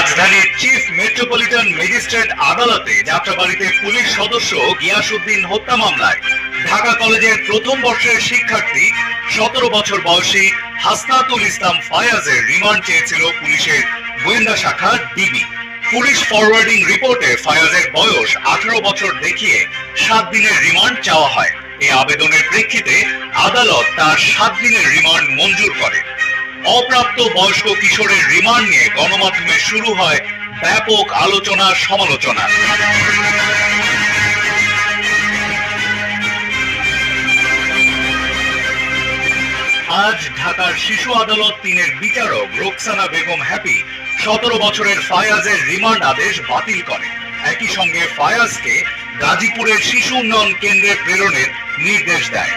রাজধানীর chief metropolitan magistrate আদালতে যাত্রাবাড়িতে police সদস্য গিয়াসউদ্দিন হত্যা মামলায় ঢাকা কলেজের প্রথম বর্ষের শিক্ষার্থী 17 বছর বয়সী হাসনাতুল ইসলাম ফায়াজের রিমান্ড চেয়েছিল পুলিশের গোয়েন্দা শাখা ডিবি। পুলিশ ফরওয়ার্ডিং রিপোর্টে ফায়াজের বয়স 18 বছর দেখিয়ে 7 দিনের রিমান্ড চাওয়া হয়। এই আবেদনের প্রেক্ষিতে আদালত তার 7 দিনের রিমান্ড মঞ্জুর করে। অপ্রাপ্ত বয়স্ক কিশোরের রিমান্ড নিয়ে গণমাধ্যমে শুরু হয় ব্যাপক আলোচনা সমালোচনা। আজ ঢাকার শিশু আদালত 3-এর বিচারক রোকসানা বেগম হ্যাপি 17 বছরের ফায়াজের রিমান্ড আদেশ বাতিল করে। একই সঙ্গে ফায়াজকে গাজীপুরের শিশু উন্নয়ন কেন্দ্রে প্রেরণের নির্দেশ দেয়।